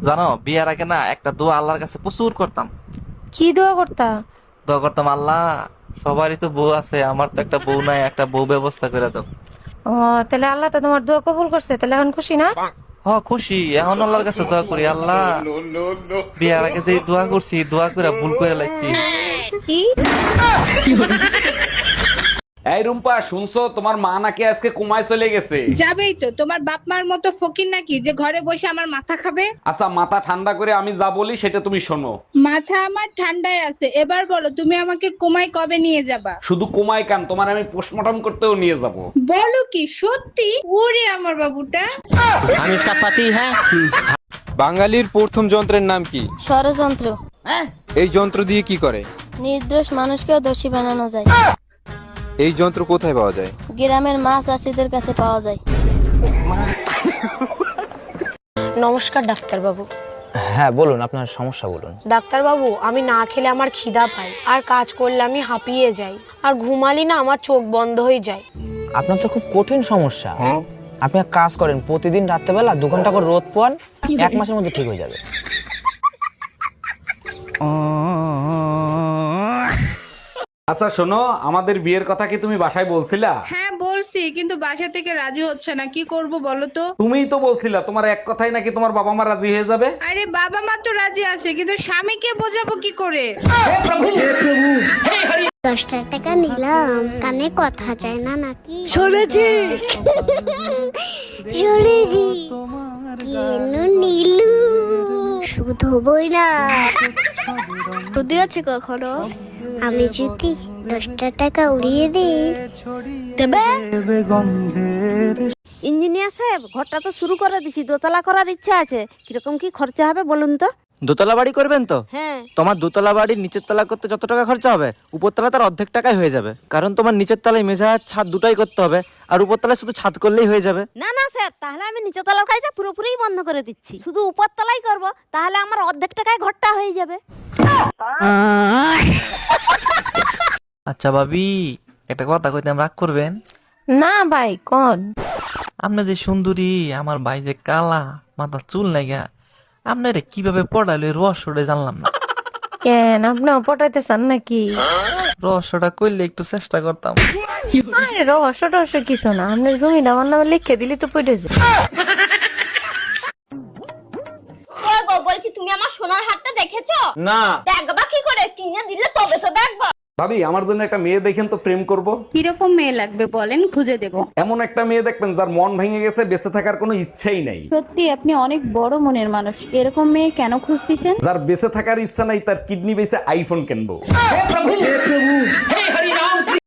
জানো বিয়ের আগে না একটা দোয়া আল্লাহর কাছে প্রচুর করতাম। কি দোয়া করতা? দোয়া করতাম, আল্লাহ সবারই তো বউ আছে, আমার তো একটা বউ নাই, একটা বউ ব্যবস্থা করে দাও। ও, তাহলে আল্লাহ তো তোমার দোয়া কবুল করছে, তাহলে এখন খুশি না? হ, খুশি। এখন আল্লাহর কাছে দোয়া করি, আল্লাহ বিয়ের আগে যে দোয়া করছি, দোয়া করে ভুল করে লাইছি। কি? এই রুম্পা, শুনছো তোমার মা নাকি আজকে কুমায় চলে গেছে? যাবেই তো, তোমার বাপ মার মতো ফকির নাকি যে ঘরে বসে আমার মাথা খাবে। আচ্ছা, মাথা ঠান্ডা করে আমি যা বলি সেটা তুমি শোনো। মাথা আমার ঠান্ডায় আছে, এবার বলো তুমি আমাকে কোমায় কবে নিয়ে যাবা? শুধু কুমায় কান, তোমার আমি পোস্টমর্টম করতেও নিয়ে যাব। বলো কি সত্যি? ওরে আমার বাবুটা। हम इसका पति है। বাঙালির প্রথম যন্ত্রের নাম কি? ষড়যন্ত্র। এই যন্ত্র দিয়ে কি করে? নির্দোষ মানুষকেও দোষী বানানো যায়। এই যন্ত্র কোথায় পাওয়া যায়? গ্রামের মাছ চাষীদের কাছে পাওয়া যায়। নমস্কার ডাক্তারবাবু। হ্যাঁ বলুন, আপনার সমস্যা বলুন। ডাক্তারবাবু, আমি না খেলে আমার খিদা পায়, আর কাজ করলে আমি হাঁপিয়ে যাই, আর ঘুমালি না আমার চোখ বন্ধ হয়ে যায়। আপনার তো খুব কঠিন সমস্যা। আপনি এক কাজ করেন, প্রতিদিন রাত্রেবেলা 2 ঘন্টা করে রোদ পোয়ান, 1 মাসের মধ্যে ঠিক হয়ে যাবে। আচ্ছা শোনো, আমাদের বিয়ের কথা কি তুমি বাসায় বলছিলা? হ্যাঁ বলছি, কিন্তু বাসা থেকে রাজি হচ্ছে না, কি করব বলো তো? তুমিই তো বলছিলা তোমার এক কথাই নাকি তোমার বাবা মা রাজি হয়ে যাবে। আরে বাবা মা তো রাজি আছে, কিন্তু স্বামীকে বোঝাবো কি করে? 10 টাকা নিলাম, কানে কথা চায় না নাকি? শুনেছি। শুনেছি। কেন নিলু? শুধু বই না, শুধু আছে কখনো? আমি যদি 10 টাকা উড়িয়ে দিই দেবে? ইঞ্জিনিয়ার সাহেব, ঘরটা তো শুরু করে দিছি, দোতলা করার ইচ্ছা আছে, কিরকম কি খরচা হবে বলুন তো? দোতলা বাড়ি করবেন তো? হ্যাঁ। তোমার দোতলা বাড়ির নিচের তলা করতে যত টাকা খরচা হবে, উপরতলা তার অর্ধেক টাকায় হয়ে যাবে। কারণ তোমার নিচের তলায় মেঝে আর ছাদ দুটাই করতে হবে, আর উপরতলায় শুধু ছাদ করলেই হয়ে যাবে। না না স্যার, তাহলে আমি নিচের তলার কাজটা পুরোপুরি বন্ধ করে দিচ্ছি, শুধু উপর তলাই করবো, তাহলে আমার অর্ধেক টাকায় ঘরটা হয়ে যাবে। আচ্ছা ভাবি, একটা কথা কইতাম, রাগ করবেন? না ভাই, কোন? আপনি যে সুন্দরী, আমার ভাই যে কালা, মাথা চুল লাগা, আপনারে কিভাবে পড়াইলো এই রহস্যটা জানলাম না। কেন, আপনিও পটাইতে চান নাকি? রহস্যটা করলে একটু চেষ্টা করতাম। আরে রহস্য টহস্য কিছু না, আপনার জমিটা আমার নামে লিখে দিলি তো পড়ে যায়। বলছি, তুমি আমার সোনার হারটা দেখেছো? না। দেখবা কি করে? কিনে দিলে তবে তো দেখবা। ভাবি, আমার জন্য একটা মেয়ে দেখেন তো, প্রেম করব। কিরকম মেয়ে লাগবে বলেন, খুঁজে দেব। এমন একটা মেয়ে দেখবেন যার মন ভেঙে গেছে, বেঁচে থাকার কোনো ইচ্ছাই নাই। সত্যি আপনি অনেক বড় মনের মানুষ, এরকম মেয়ে কেন খুঁজতেছেন? যার বেঁচে থাকার ইচ্ছা নাই, তার কিডনি বেঁচে আইফোন কিনবো।